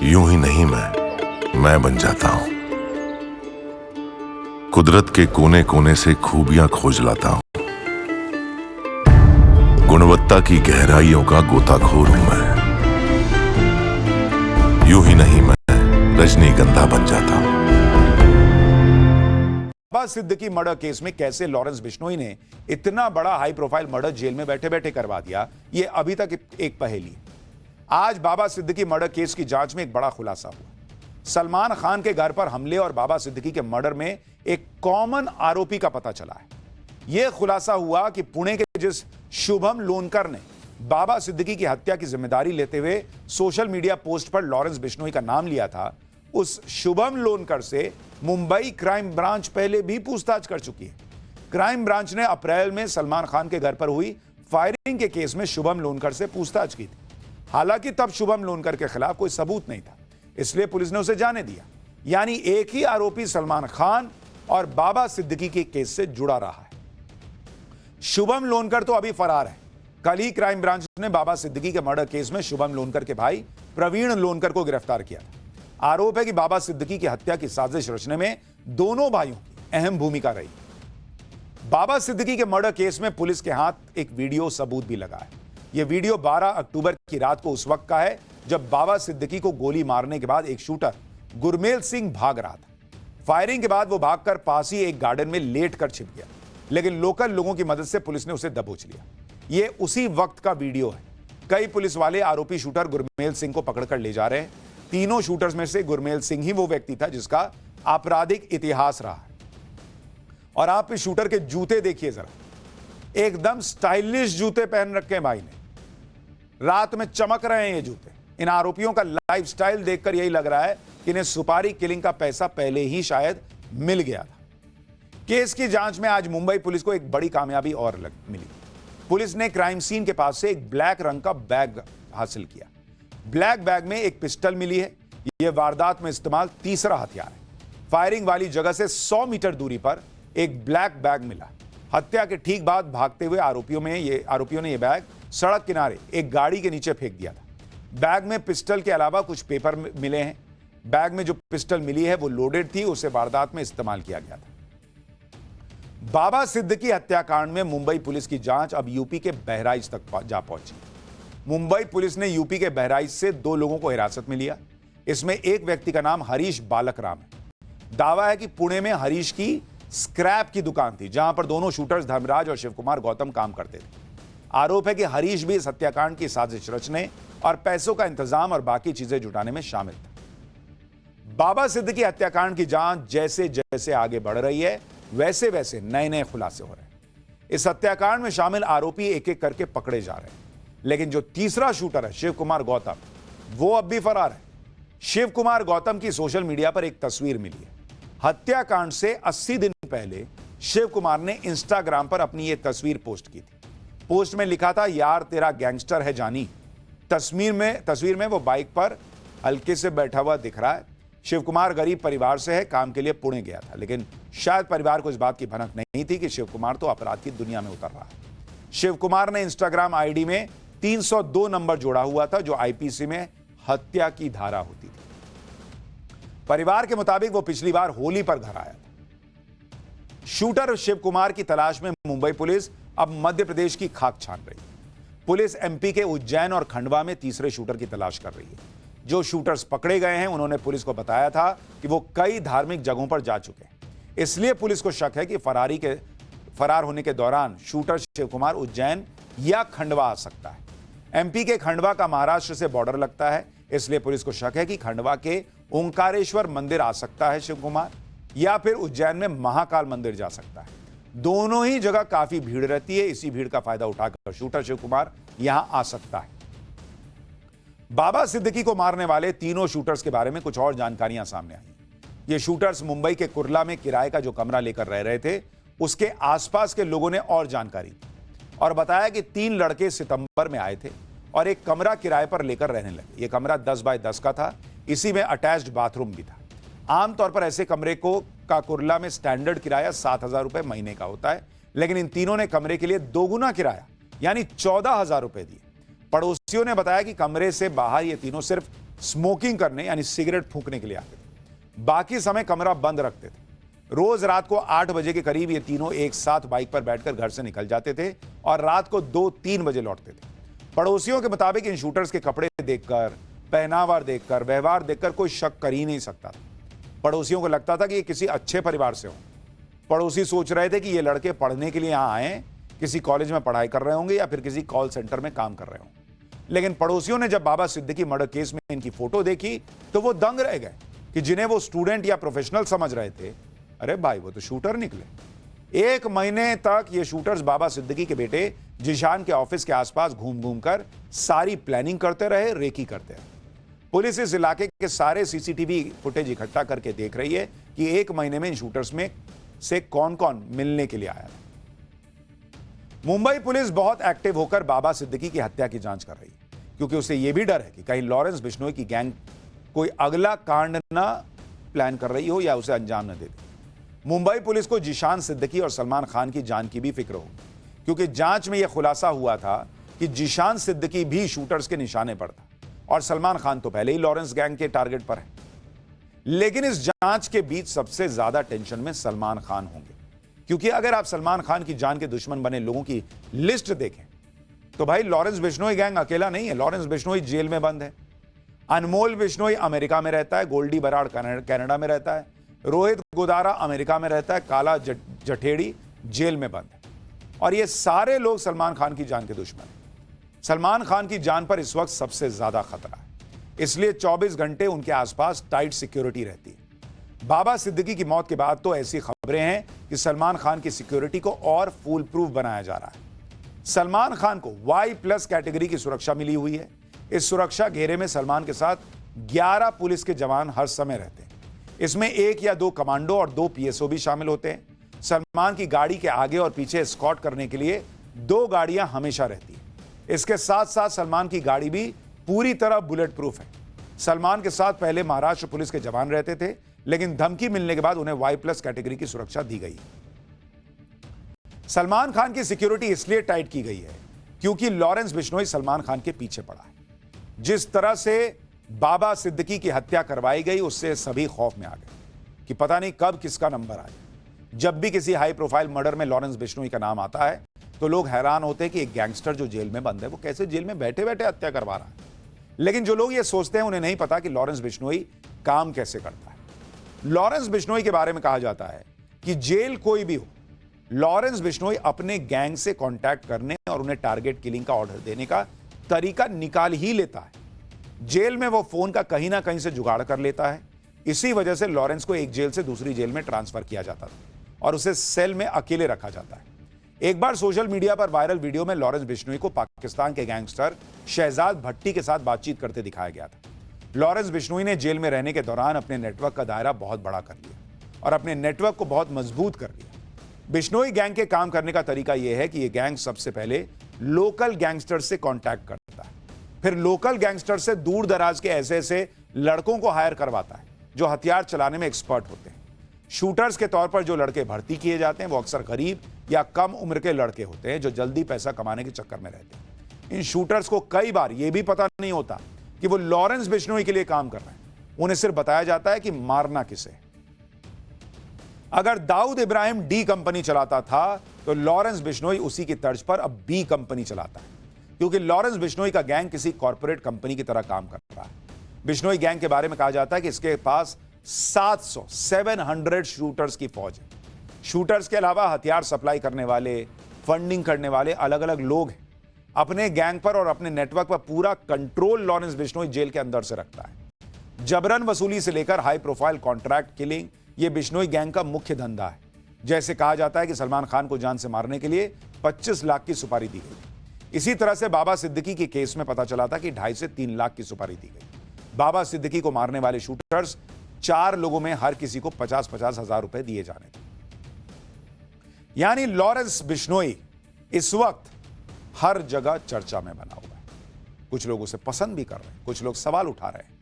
यूं ही नहीं मैं बन जाता हूं। कुदरत के कोने कोने से खूबियां खोज लाता हूं। गुणवत्ता की गहराइयों का गोताखोर हूं मैं। यूं ही नहीं मैं रजनीगंधा बन जाता हूं। बाबा सिद्दीकी मर्डर केस में कैसे लॉरेंस बिश्नोई ने इतना बड़ा हाई प्रोफाइल मर्डर जेल में बैठे बैठे करवा दिया, यह अभी तक एक पहेली है। आज बाबा सिद्दीकी मर्डर केस की जांच में एक बड़ा खुलासा हुआ। सलमान खान के घर पर हमले और बाबा सिद्दीकी के मर्डर में एक कॉमन आरोपी का पता चला है। यह खुलासा हुआ कि पुणे के जिस शुभम लोनकर ने बाबा सिद्दीकी की हत्या की जिम्मेदारी लेते हुए सोशल मीडिया पोस्ट पर लॉरेंस बिश्नोई का नाम लिया था, उस शुभम लोनकर से मुंबई क्राइम ब्रांच पहले भी पूछताछ कर चुकी है। क्राइम ब्रांच ने अप्रैल में सलमान खान के घर पर हुई फायरिंग के केस में शुभम लोनकर से पूछताछ की थी। हालांकि तब शुभम लोनकर के खिलाफ कोई सबूत नहीं था, इसलिए पुलिस ने उसे जाने दिया। यानी एक ही आरोपी सलमान खान और बाबा सिद्दीकी के केस से जुड़ा रहा है। शुभम लोनकर तो अभी फरार है। कल ही क्राइम ब्रांच ने बाबा सिद्दीकी के मर्डर केस में शुभम लोनकर के भाई प्रवीण लोनकर को गिरफ्तार किया था। आरोप है कि बाबा सिद्दीकी की हत्या की साजिश रचने में दोनों भाइयों की अहम भूमिका रही। बाबा सिद्दीकी के मर्डर केस में पुलिस के हाथ एक वीडियो सबूत भी लगा है। यह वीडियो 12 अक्टूबर की रात को उस वक्त का है जब बाबा सिद्दीकी को गोली मारने के बाद एक शूटर गुरमेल सिंह भाग रहा था। फायरिंग के बाद वो भागकर पास ही एक गार्डन में लेट कर छिप गया, लेकिन लोकल लोगों की मदद से पुलिस ने उसे दबोच लिया। यह उसी वक्त का वीडियो है। कई पुलिस वाले आरोपी शूटर गुरमेल सिंह को पकड़कर ले जा रहे हैं। तीनों शूटर्स में से गुरमेल सिंह ही वो व्यक्ति था जिसका आपराधिक इतिहास रहा है। और आप इस शूटर के जूते देखिए जरा, एकदम स्टाइलिश जूते पहन रखे हैं भाई ने। रात में चमक रहे हैं ये जूते। इन आरोपियों का लाइफस्टाइल देखकर यही लग रहा है कि इन्हें सुपारी किलिंग का पैसा पहले ही शायद मिल गया था। केस की जांच में आज मुंबई पुलिस को एक बड़ी कामयाबी और मिली। पुलिस ने क्राइम सीन के पास से एक ब्लैक रंग का बैग हासिल किया। ब्लैक बैग में एक पिस्टल मिली है। यह वारदात में इस्तेमाल तीसरा हथियार है। फायरिंग वाली जगह से 100 मीटर दूरी पर एक ब्लैक बैग मिला। हत्या के ठीक बाद भागते हुए आरोपियों ने यह बैग सड़क किनारे एक गाड़ी के नीचे फेंक दिया था। बैग में पिस्टल के अलावा कुछ पेपर मिले हैं। बैग में जो पिस्टल मिली है वो लोडेड थी, उसे वारदात में इस्तेमाल किया गया था। बाबा सिद्दीकी हत्याकांड में मुंबई पुलिस की जांच अब यूपी के बहराइच तक जा पहुंची। मुंबई पुलिस ने यूपी के बहराइच से 2 लोगों को हिरासत में लिया। इसमें एक व्यक्ति का नाम हरीश बालकराम है। दावा है कि पुणे में हरीश की स्क्रैप की दुकान थी, जहां पर दोनों शूटर्स धर्मराज और शिवकुमार गौतम काम करते थे। आरोप है कि हरीश भी इस हत्याकांड की साजिश रचने और पैसों का इंतजाम और बाकी चीजें जुटाने में शामिल था। बाबा सिद्दीकी हत्याकांड की जांच जैसे जैसे आगे बढ़ रही है, वैसे वैसे नए नए खुलासे हो रहे हैं। इस हत्याकांड में शामिल आरोपी एक एक करके पकड़े जा रहे हैं, लेकिन जो तीसरा शूटर है शिवकुमार गौतम, वो अब भी फरार है। शिवकुमार गौतम की सोशल मीडिया पर एक तस्वीर मिली है। हत्याकांड से 80 दिन पहले शिवकुमार ने इंस्टाग्राम पर अपनी यह तस्वीर पोस्ट की थी। पोस्ट में लिखा था, यार तेरा गैंगस्टर है जानी। तस्वीर में वो बाइक पर हल्के से बैठा हुआ दिख रहा है। शिवकुमार गरीब परिवार से है, काम के लिए पुणे गया था, लेकिन शायद परिवार को इस बात की भनक नहीं थी कि शिवकुमार तो अपराध की दुनिया में उतर रहा है। शिवकुमार ने इंस्टाग्राम आईडी में 302 नंबर जोड़ा हुआ था, जो आईपीसी में हत्या की धारा होती थी। परिवार के मुताबिक वो पिछली बार होली पर घर आया था। शूटर शिवकुमार की तलाश में मुंबई पुलिस अब मध्य प्रदेश की खाक छान रही है। पुलिस एमपी के उज्जैन और खंडवा में तीसरे शूटर की तलाश कर रही है। जो शूटर्स पकड़े गए हैं, उन्होंने पुलिस को बताया था कि वो कई धार्मिक जगहों पर जा चुके हैं। इसलिए पुलिस को शक है कि फरार होने के दौरान शूटर शिवकुमार उज्जैन या खंडवा आ सकता है। एमपी के खंडवा का महाराष्ट्र से बॉर्डर लगता है, इसलिए पुलिस को शक है कि खंडवा के ओंकारेश्वर मंदिर आ सकता है शिवकुमार, या फिर उज्जैन में महाकाल मंदिर जा सकता है। दोनों ही जगह काफी भीड़ रहती है। इसी भीड़ का फायदा उठाकर शूटर शिवकुमार यहां आ सकता है। बाबा सिद्दीकी को मारने वाले तीनों शूटर्स के बारे में कुछ और जानकारियां सामने आई। ये शूटर्स मुंबई के कुर्ला में किराए का जो कमरा लेकर रह रहे थे, उसके आसपास के लोगों ने और जानकारी दी और बताया कि 3 लड़के सितंबर में आए थे और एक कमरा किराए पर लेकर रहने लगे। यह कमरा 10 बाय 10 का था। इसी में अटैच्ड बाथरूम भी था। आमतौर पर ऐसे कमरे का कुर्ला में स्टैंडर्ड किराया 7,000 रुपए महीने का होता है, लेकिन इन तीनों ने कमरे के लिए दोगुना किराया यानी 14,000 रुपए दिए। पड़ोसियों ने बताया कि कमरे से बाहर ये तीनों सिर्फ स्मोकिंग करने यानी सिगरेट फूंकने के लिए आते थे। बाकी समय कमरा बंद रखते थे। रोज रात को 8 बजे के करीब ये तीनों एक साथ बाइक पर बैठकर घर से निकल जाते थे और रात को 2-3 बजे लौटते थे। पड़ोसियों के मुताबिक इन शूटर्स के कपड़े देखकर, पहनावा देखकर, व्यवहार देखकर कोई शक कर ही नहीं सकता था। पड़ोसियों को लगता था कि ये किसी अच्छे परिवार से हो। पड़ोसी सोच रहे थे कि ये लड़के पढ़ने के लिए यहां आए, किसी कॉलेज में पढ़ाई कर रहे होंगे या फिर किसी कॉल सेंटर में काम कर रहे होंगे। लेकिन पड़ोसियों ने जब बाबा सिद्दीकी मर्डर केस में इनकी फोटो देखी तो वो दंग रह गए कि जिन्हें वो स्टूडेंट या प्रोफेशनल समझ रहे थे, अरे भाई वो तो शूटर निकले। 1 महीने तक ये शूटर्स बाबा सिद्दीकी के बेटे जिशान के ऑफिस के आसपास घूम घूम कर सारी प्लानिंग करते रहे, रेकी करते रहे। पुलिस इस इलाके के सारे सीसीटीवी फुटेज इकट्ठा करके देख रही है कि 1 महीने में इन शूटर्स में से कौन कौन मिलने के लिए आया था। मुंबई पुलिस बहुत एक्टिव होकर बाबा सिद्दीकी की हत्या की जांच कर रही है, क्योंकि उसे यह भी डर है कि कहीं लॉरेंस बिश्नोई की गैंग कोई अगला कांड ना प्लान कर रही हो या उसे अंजाम न दे दे। मुंबई पुलिस को जिशान सिद्दीकी और सलमान खान की जान की भी फिक्र हो, क्योंकि जांच में यह खुलासा हुआ था कि जिशान सिद्दीकी भी शूटर्स के निशाने पर था और सलमान खान तो पहले ही लॉरेंस गैंग के टारगेट पर है। लेकिन इस जांच के बीच सबसे ज्यादा टेंशन में सलमान खान होंगे, क्योंकि अगर आप सलमान खान की जान के दुश्मन बने लोगों की लिस्ट देखें तो भाई लॉरेंस बिश्नोई गैंग अकेला नहीं है। लॉरेंस बिश्नोई जेल में बंद है, अनमोल बिश्नोई अमेरिका में रहता है, गोल्डी बराड़ कनाडा में रहता है, रोहित गोदारा अमेरिका में रहता है, काला जठेड़ी जेल में बंद है। और ये सारे लोग सलमान खान की जान के दुश्मन हैं। सलमान खान की जान पर इस वक्त सबसे ज्यादा खतरा है, इसलिए 24 घंटे उनके आसपास टाइट सिक्योरिटी रहती है। बाबा सिद्दीकी की मौत के बाद तो ऐसी खबरें हैं कि सलमान खान की सिक्योरिटी को और फूल प्रूफ बनाया जा रहा है। सलमान खान को Y+ कैटेगरी की सुरक्षा मिली हुई है। इस सुरक्षा घेरे में सलमान के साथ 11 पुलिस के जवान हर समय रहते हैं। इसमें 1 या 2 कमांडो और 2 PSO भी शामिल होते हैं। सलमान की गाड़ी के आगे और पीछे एस्कॉर्ट करने के लिए 2 गाड़ियां हमेशा रहती हैं। इसके साथ साथ सलमान की गाड़ी भी पूरी तरह बुलेट प्रूफ है। सलमान के साथ पहले महाराष्ट्र पुलिस के जवान रहते थे, लेकिन धमकी मिलने के बाद उन्हें Y+ कैटेगरी की सुरक्षा दी गई। सलमान खान की सिक्योरिटी इसलिए टाइट की गई है क्योंकि लॉरेंस बिश्नोई सलमान खान के पीछे पड़ा है। जिस तरह से बाबा सिद्दीकी की हत्या करवाई गई उससे सभी खौफ में आ गए कि पता नहीं कब किसका नंबर आए। जब भी किसी हाई प्रोफाइल मर्डर में लॉरेंस बिश्नोई का नाम आता है तो लोग हैरान होते हैं कि एक गैंगस्टर जो जेल में बंद है वो कैसे जेल में बैठे बैठे हत्या करवा रहा है। लेकिन जो लोग ये सोचते हैं उन्हें नहीं पता कि लॉरेंस बिश्नोई काम कैसे करता है। लॉरेंस बिश्नोई के बारे में कहा जाता है कि जेल कोई भी हो, लॉरेंस बिश्नोई अपने गैंग से कांटेक्ट करने और उन्हें टारगेट किलिंग का ऑर्डर देने का तरीका निकाल ही लेता है। जेल में वो फोन का कहीं ना कहीं से जुगाड़ कर लेता है। इसी वजह से लॉरेंस को एक जेल से दूसरी जेल में ट्रांसफर किया जाता था और उसे सेल में अकेले रखा जाता है। एक बार सोशल मीडिया पर वायरल वीडियो में लॉरेंस बिश्नोई को पाकिस्तान के गैंगस्टर शहजाद भट्टी के साथ बातचीत करते दिखाया गया था। लॉरेंस बिश्नोई ने जेल में रहने के दौरान अपने नेटवर्क का दायरा बहुत बड़ा कर लिया और अपने नेटवर्क को बहुत मजबूत कर लिया। बिश्नोई गैंग के काम करने का तरीका यह है कि यह गैंग सबसे पहले लोकल गैंगस्टर से कांटेक्ट करता है, फिर लोकल गैंगस्टर से दूर दराज के ऐसे लड़कों को हायर करवाता है जो हथियार चलाने में एक्सपर्ट होते हैं। शूटर्स के तौर पर जो लड़के भर्ती किए जाते हैं वो अक्सर गरीब या कम उम्र के लड़के होते हैं जो जल्दी पैसा कमाने के चक्कर में रहते हैं। इन शूटर्स को कई बार यह भी पता नहीं होता कि वो लॉरेंस बिश्नोई के लिए काम कर रहे हैं। उन्हें सिर्फ बताया जाता है कि मारना किसे। अगर दाऊद इब्राहिम D कंपनी चलाता था तो लॉरेंस बिश्नोई उसी की तर्ज पर अब B कंपनी चलाता है, क्योंकि लॉरेंस बिश्नोई का गैंग किसी कॉर्पोरेट कंपनी की तरह काम कर रहा है। बिश्नोई गैंग के बारे में कहा जाता है कि इसके पास 700 शूटर्स की फौज है। शूटर्स के अलावा हथियार सप्लाई करने वाले, फंडिंग करने वाले अलग अलग लोग हैं। अपने गैंग पर और अपने नेटवर्क पर पूरा कंट्रोल लॉरेंस बिश्नोई जेल के अंदर से रखता है। जबरन वसूली से लेकर हाई प्रोफाइल कॉन्ट्रैक्ट किलिंग, यह बिश्नोई गैंग का मुख्य धंधा है। जैसे कहा जाता है कि सलमान खान को जान से मारने के लिए 25 लाख की सुपारी दी गई। इसी तरह से बाबा सिद्दीकी के केस में पता चला था कि 2.5 से 3 लाख की सुपारी दी गई। बाबा सिद्दीकी को मारने वाले शूटर्स 4 लोगों में हर किसी को 50-50 हजार रुपए दिए जाने थे। यानी लॉरेंस बिश्नोई इस वक्त हर जगह चर्चा में बना हुआ है। कुछ लोग उसे पसंद भी कर रहे हैं, कुछ लोग सवाल उठा रहे हैं।